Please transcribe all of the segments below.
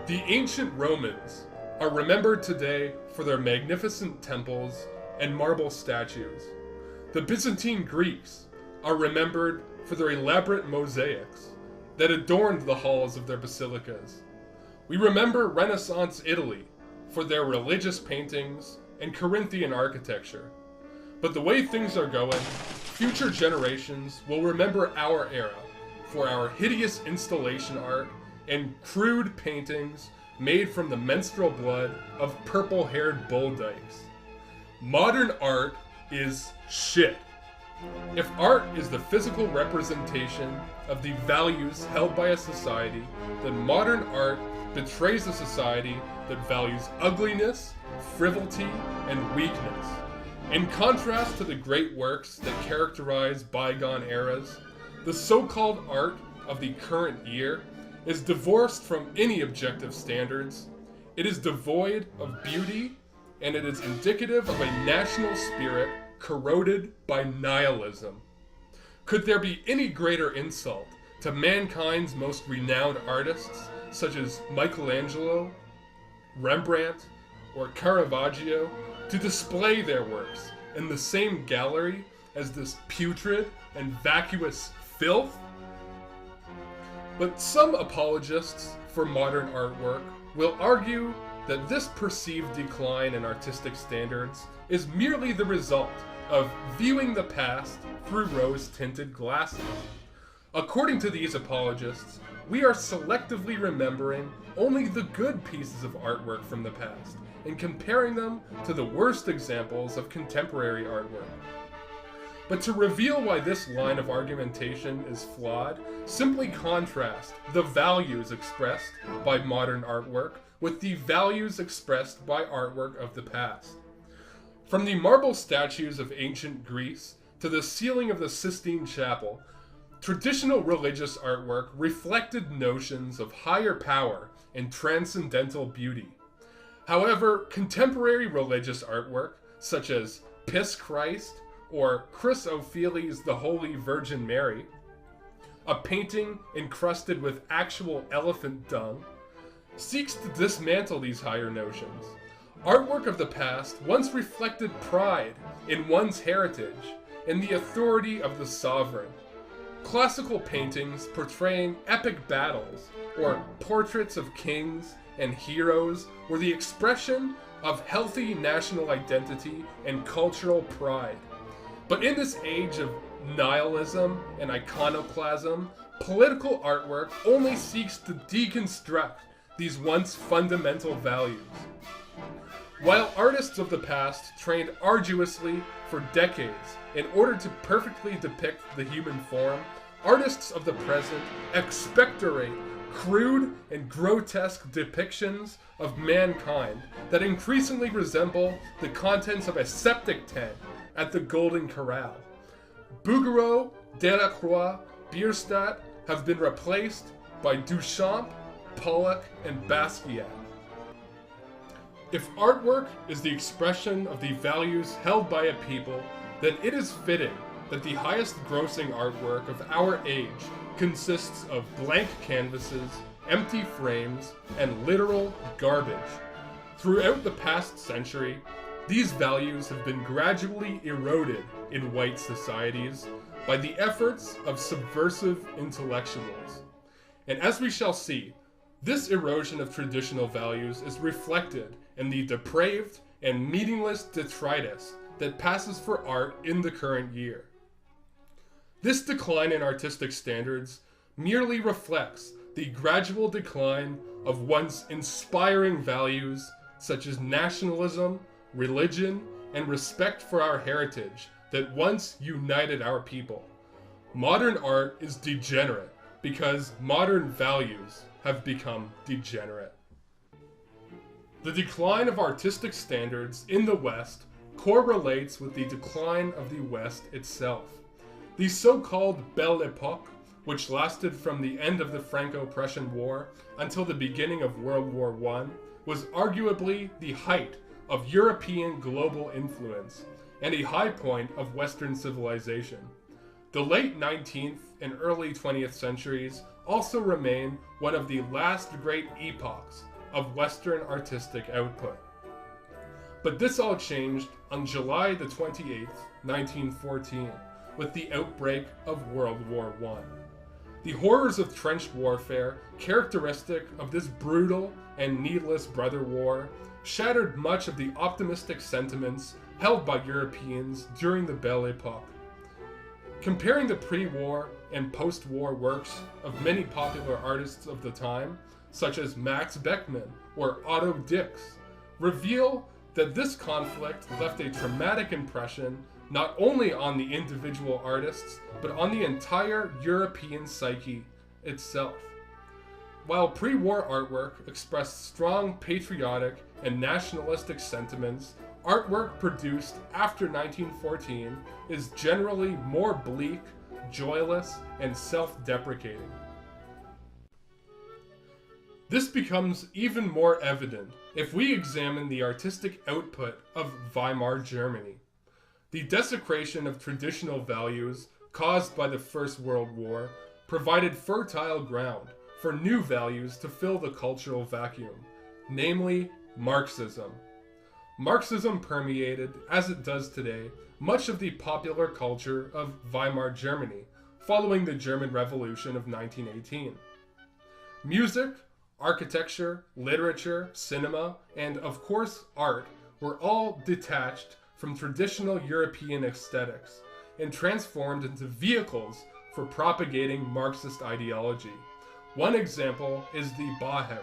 The ancient Romans are remembered today for their magnificent temples and marble statues. The Byzantine Greeks are remembered for their elaborate mosaics that adorned the halls of their basilicas. We remember Renaissance Italy for their religious paintings and Corinthian architecture. But the way things are going, future generations will remember our era for our hideous installation art and crude paintings made from the menstrual blood of purple-haired bull dykes. Modern art is shit. If art is the physical representation of the values held by a society, then modern art betrays a society that values ugliness, frivolity, and weakness. In contrast to the great works that characterize bygone eras, the so-called art of the current year is divorced from any objective standards. It is devoid of beauty, and it is indicative of a national spirit corroded by nihilism. Could there be any greater insult to mankind's most renowned artists, such as Michelangelo, Rembrandt, or Caravaggio, to display their works in the same gallery as this putrid and vacuous filth? But some apologists for modern artwork will argue that this perceived decline in artistic standards is merely the result of viewing the past through rose-tinted glasses. According to these apologists, we are selectively remembering only the good pieces of artwork from the past and comparing them to the worst examples of contemporary artwork. But to reveal why this line of argumentation is flawed, simply contrast the values expressed by modern artwork with the values expressed by artwork of the past. From the marble statues of ancient Greece to the ceiling of the Sistine Chapel, traditional religious artwork reflected notions of higher power and transcendental beauty. However, contemporary religious artwork, such as Piss Christ or Chris O'Feely's The Holy Virgin Mary, a painting encrusted with actual elephant dung, seeks to dismantle these higher notions. Artwork of the past once reflected pride in one's heritage and the authority of the sovereign. Classical paintings portraying epic battles or portraits of kings and heroes were the expression of healthy national identity and cultural pride. But in this age of nihilism and iconoclasm, political artwork only seeks to deconstruct these once fundamental values. While artists of the past trained arduously for decades in order to perfectly depict the human form, artists of the present expectorate crude and grotesque depictions of mankind that increasingly resemble the contents of a septic tank at the Golden Corral. Bouguereau, Delacroix, Bierstadt have been replaced by Duchamp, Pollock, and Basquiat. If artwork is the expression of the values held by a people, then it is fitting that the highest grossing artwork of our age consists of blank canvases, empty frames, and literal garbage. Throughout the past century, these values have been gradually eroded in white societies by the efforts of subversive intellectuals. And as we shall see, this erosion of traditional values is reflected in the depraved and meaningless detritus that passes for art in the current year. This decline in artistic standards merely reflects the gradual decline of once inspiring values such as nationalism, religion, and respect for our heritage that once united our people. Modern art is degenerate because modern values have become degenerate. The decline of artistic standards in the West correlates with the decline of the West itself. The so-called Belle Époque, which lasted from the end of the Franco-Prussian War until the beginning of World War I, was arguably the height of European global influence and a high point of Western civilization. The late 19th and early 20th centuries also remain one of the last great epochs of Western artistic output. But this all changed on July the 28th, 1914, with the outbreak of World War I. The horrors of trench warfare, characteristic of this brutal and needless brother war, shattered much of the optimistic sentiments held by Europeans during the Belle Epoque. Comparing the pre-war and post-war works of many popular artists of the time, such as Max Beckmann or Otto Dix, reveal that this conflict left a traumatic impression not only on the individual artists, but on the entire European psyche itself. While pre-war artwork expressed strong patriotic and nationalistic sentiments, artwork produced after 1914 is generally more bleak, joyless, and self-deprecating. This becomes even more evident if we examine the artistic output of Weimar Germany. The desecration of traditional values caused by the First World War provided fertile ground for new values to fill the cultural vacuum, namely Marxism. Marxism permeated, as it does today, much of the popular culture of Weimar Germany following the German Revolution of 1918. Music, architecture, literature, cinema, and of course art were all detached from traditional European aesthetics and transformed into vehicles for propagating Marxist ideology. One example is the Bauhaus,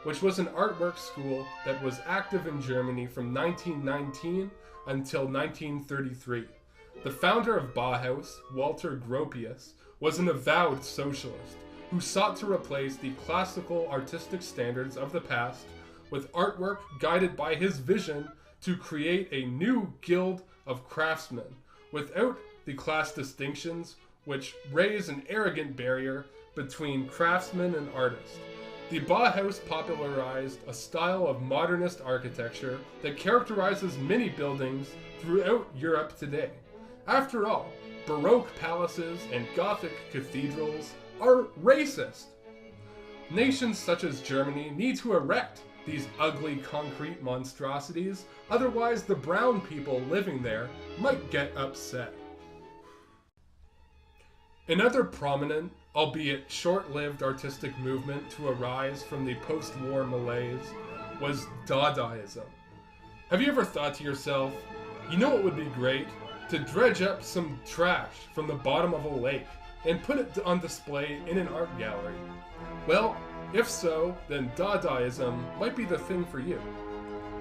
which was an artwork school that was active in Germany from 1919 until 1933. The founder of Bauhaus, Walter Gropius, was an avowed socialist who sought to replace the classical artistic standards of the past with artwork guided by his vision to create a new guild of craftsmen without the class distinctions which raise an arrogant barrier between craftsmen and artists. The Bauhaus popularized a style of modernist architecture that characterizes many buildings throughout Europe today. After all, Baroque palaces and Gothic cathedrals are racist. Nations such as Germany need to erect these ugly concrete monstrosities, otherwise the brown people living there might get upset. Another prominent, albeit short-lived artistic movement to arise from the post-war malaise was Dadaism. Have you ever thought to yourself, you know what would be great? To dredge up some trash from the bottom of a lake and put it on display in an art gallery. Well, if so, then Dadaism might be the thing for you.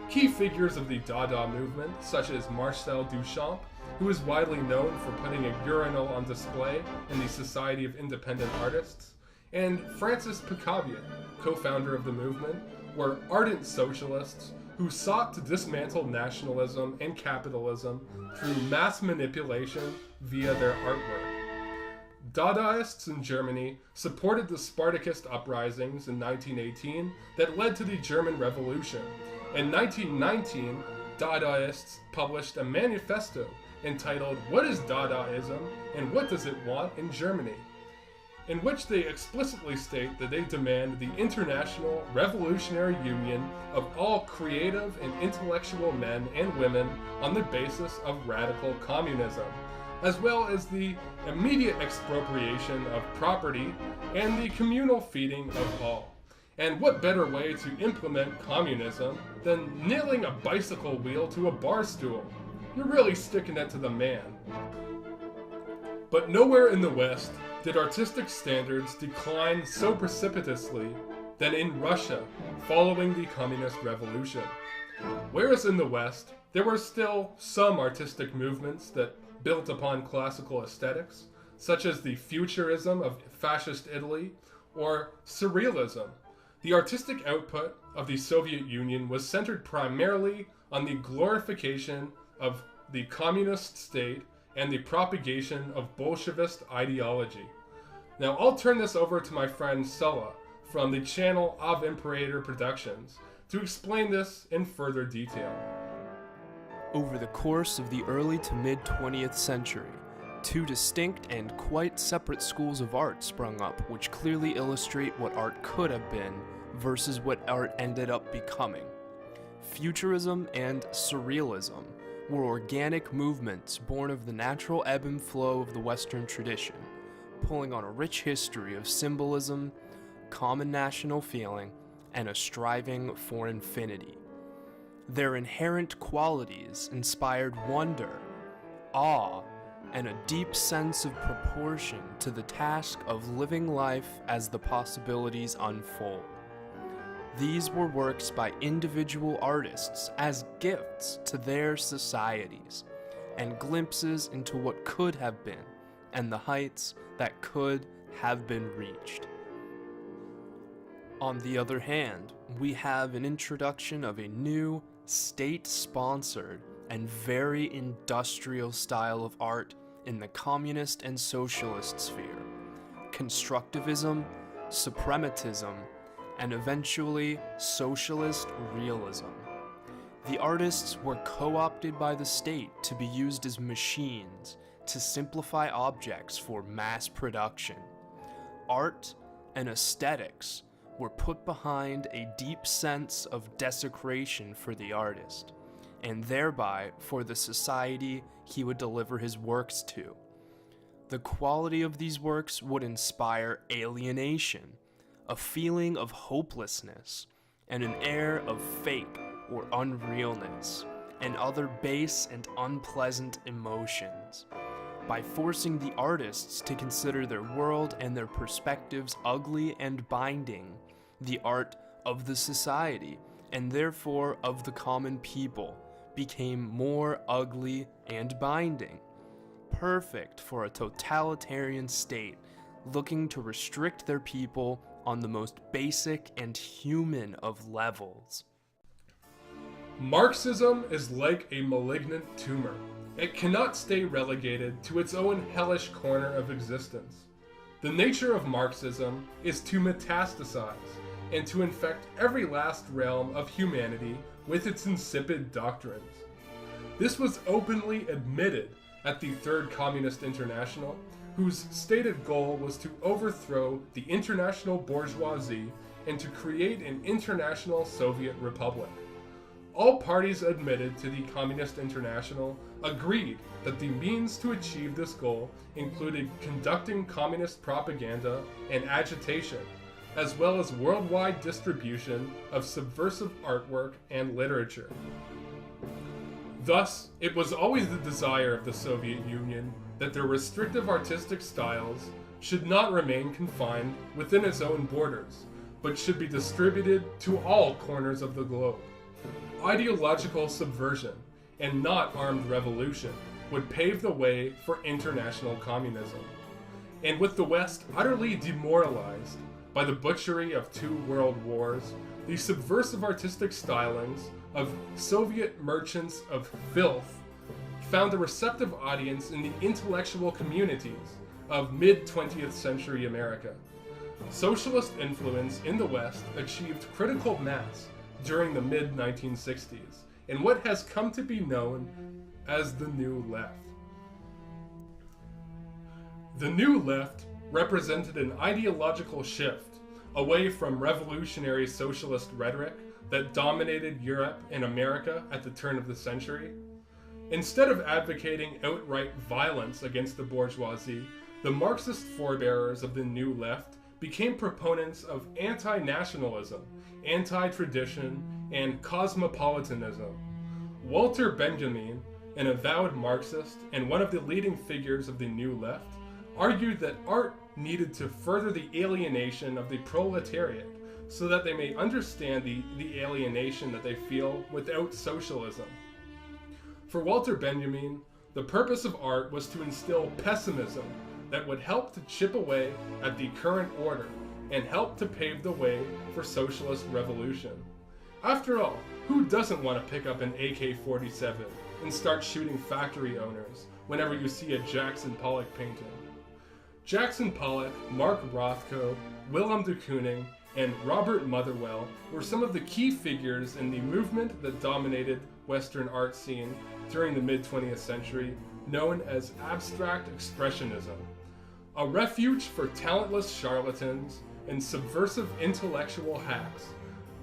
Key figures of the Dada movement, such as Marcel Duchamp, who is widely known for putting a urinal on display in the Society of Independent Artists, and Francis Picabia, co-founder of the movement, were ardent socialists who sought to dismantle nationalism and capitalism through mass manipulation via their artwork. Dadaists in Germany supported the Spartacist uprisings in 1918 that led to the German Revolution. In 1919, Dadaists published a manifesto entitled What is Dadaism and What Does It Want in Germany?, in which they explicitly state that they demand the international revolutionary union of all creative and intellectual men and women on the basis of radical communism, as well as the immediate expropriation of property and the communal feeding of all. And what better way to implement communism than nailing a bicycle wheel to a bar stool? You're really sticking it to the man. But nowhere in the West did artistic standards decline so precipitously than in Russia following the Communist Revolution. Whereas in the West, there were still some artistic movements that built upon classical aesthetics, such as the Futurism of fascist Italy or Surrealism. The artistic output of the Soviet Union was centered primarily on the glorification of the communist state and the propagation of Bolshevist ideology. Now I'll turn this over to my friend Sulla from the channel of Imperator Productions to explain this in further detail. Over the course of the early to mid-20th century, two distinct and quite separate schools of art sprung up which clearly illustrate what art could have been versus what art ended up becoming. Futurism and Surrealism were organic movements born of the natural ebb and flow of the Western tradition, pulling on a rich history of symbolism, common national feeling, and a striving for infinity. Their inherent qualities inspired wonder, awe, and a deep sense of proportion to the task of living life as the possibilities unfold. These were works by individual artists as gifts to their societies, and glimpses into what could have been, and the heights that could have been reached. On the other hand, we have an introduction of a new, state-sponsored, and very industrial style of art in the communist and socialist sphere: constructivism, suprematism, and eventually socialist realism. The artists were co-opted by the state to be used as machines to simplify objects for mass production. Art and aesthetics were put behind a deep sense of desecration for the artist, and thereby for the society he would deliver his works to. The quality of these works would inspire alienation, a feeling of hopelessness, and an air of fake or unrealness, and other base and unpleasant emotions. By forcing the artists to consider their world and their perspectives ugly and binding, the art of the society, and therefore of the common people, became more ugly and binding, perfect for a totalitarian state looking to restrict their people on the most basic and human of levels. Marxism is like a malignant tumor. It cannot stay relegated to its own hellish corner of existence. The nature of Marxism is to metastasize and to infect every last realm of humanity with its insipid doctrines. This was openly admitted at the Third Communist International, whose stated goal was to overthrow the international bourgeoisie and to create an international Soviet republic. All parties admitted to the Communist International agreed that the means to achieve this goal included conducting communist propaganda and agitation, as well as worldwide distribution of subversive artwork and literature. Thus, it was always the desire of the Soviet Union that their restrictive artistic styles should not remain confined within its own borders, but should be distributed to all corners of the globe. Ideological subversion, and not armed revolution, would pave the way for international communism. And with the West utterly demoralized by the butchery of 2 world wars, the subversive artistic stylings of Soviet merchants of filth found a receptive audience in the intellectual communities of mid-20th century America. Socialist influence in the West achieved critical mass during the mid-1960s in what has come to be known as the New Left. The New Left represented an ideological shift away from revolutionary socialist rhetoric that dominated Europe and America at the turn of the century. Instead of advocating outright violence against the bourgeoisie, the Marxist forebearers of the New Left became proponents of anti-nationalism, anti-tradition, and cosmopolitanism. Walter Benjamin, an avowed Marxist and one of the leading figures of the New Left, argued that art needed to further the alienation of the proletariat so that they may understand the alienation that they feel without socialism. For Walter Benjamin, the purpose of art was to instill pessimism that would help to chip away at the current order and help to pave the way for socialist revolution. After all, who doesn't want to pick up an AK-47 and start shooting factory owners whenever you see a Jackson Pollock painting? Jackson Pollock, Mark Rothko, Willem de Kooning, and Robert Motherwell were some of the key figures in the movement that dominated Western art scene during the mid-20th century, known as abstract expressionism, a refuge for talentless charlatans and subversive intellectual hacks.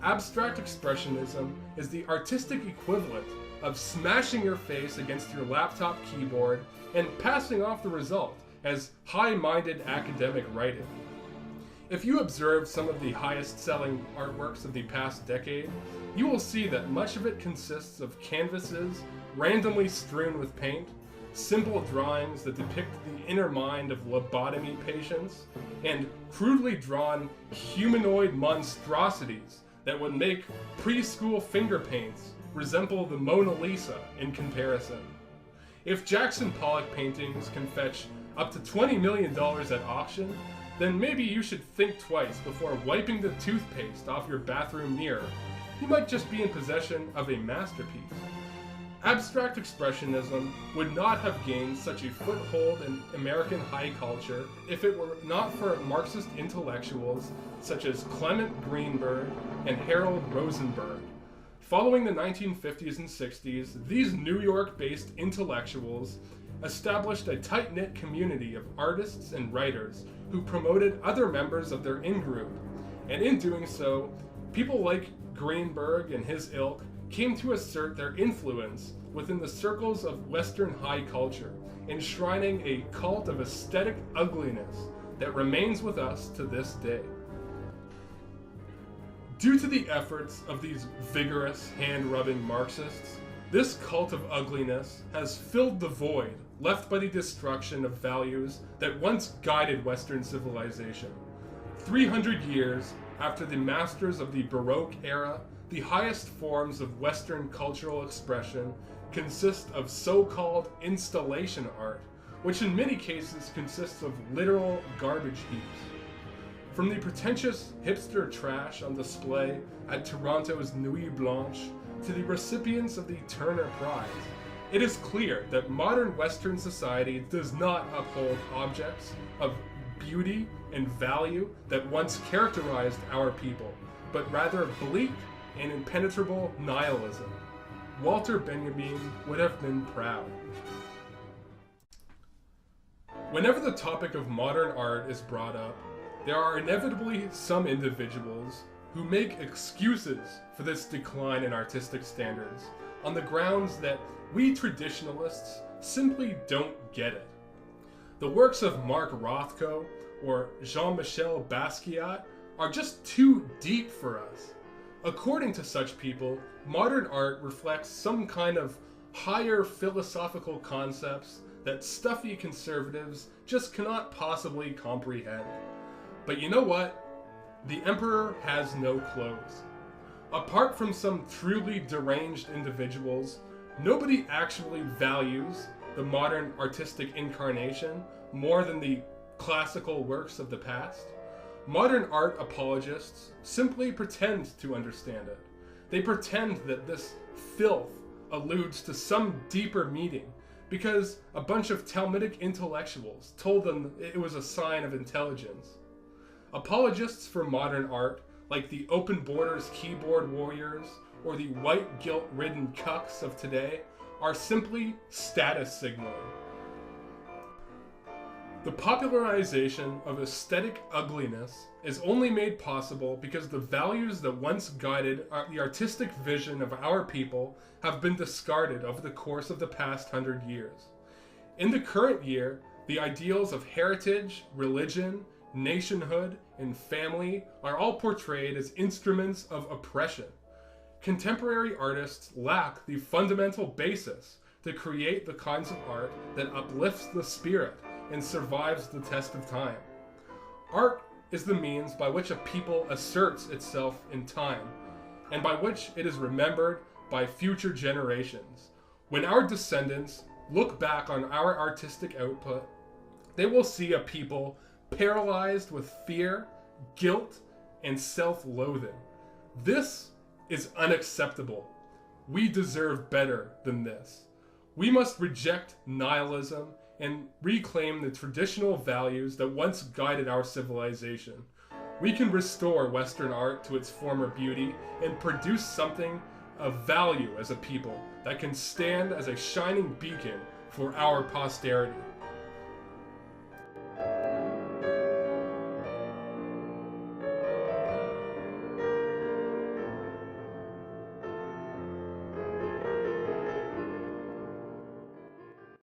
Abstract expressionism is the artistic equivalent of smashing your face against your laptop keyboard and passing off the result as high-minded academic writing. If you observe some of the highest-selling artworks of the past decade, you will see that much of it consists of canvases randomly strewn with paint, simple drawings that depict the inner mind of lobotomy patients, and crudely drawn humanoid monstrosities that would make preschool finger paints resemble the Mona Lisa in comparison. If Jackson Pollock paintings can fetch up to $20 million at auction, then maybe you should think twice before wiping the toothpaste off your bathroom mirror. You might just be in possession of a masterpiece. Abstract expressionism would not have gained such a foothold in American high culture if it were not for Marxist intellectuals such as Clement Greenberg and Harold Rosenberg. Following the 1950s and 60s, these New York-based intellectuals established a tight-knit community of artists and writers who promoted other members of their in-group, and in doing so, people like Greenberg and his ilk came to assert their influence within the circles of Western high culture, enshrining a cult of aesthetic ugliness that remains with us to this day. Due to the efforts of these vigorous, hand-rubbing Marxists, this cult of ugliness has filled the void left by the destruction of values that once guided Western civilization. 300 years after the masters of the Baroque era, the highest forms of Western cultural expression consist of so-called installation art, which in many cases consists of literal garbage heaps. From the pretentious hipster trash on display at Toronto's Nuit Blanche to the recipients of the Turner Prize, it is clear that modern Western society does not uphold objects of beauty and value that once characterized our people, but rather bleak and impenetrable nihilism. Walter Benjamin would have been proud. Whenever the topic of modern art is brought up, there are inevitably some individuals who make excuses for this decline in artistic standards on the grounds that we traditionalists simply don't get it. The works of Mark Rothko or Jean-Michel Basquiat are just too deep for us. According to such people, modern art reflects some kind of higher philosophical concepts that stuffy conservatives just cannot possibly comprehend. But you know what? The emperor has no clothes. Apart from some truly deranged individuals, nobody actually values the modern artistic incarnation more than the classical works of the past. Modern art apologists simply pretend to understand it. They pretend that this filth alludes to some deeper meaning because a bunch of Talmudic intellectuals told them it was a sign of intelligence. Apologists for modern art, like the open borders keyboard warriors or the white guilt-ridden cucks of today, are simply status signaling. The popularization of aesthetic ugliness is only made possible because the values that once guided the artistic vision of our people have been discarded over the course of the past 100 years. In the current year, the ideals of heritage, religion, nationhood, and family are all portrayed as instruments of oppression. Contemporary artists lack the fundamental basis to create the kinds of art that uplifts the spirit and survives the test of time. Art is the means by which a people asserts itself in time, and by which it is remembered by future generations. When our descendants look back on our artistic output, they will see a people paralyzed with fear, guilt, and self-loathing. This is unacceptable. We deserve better than this. We must reject nihilism and reclaim the traditional values that once guided our civilization. We can restore Western art to its former beauty and produce something of value as a people that can stand as a shining beacon for our posterity.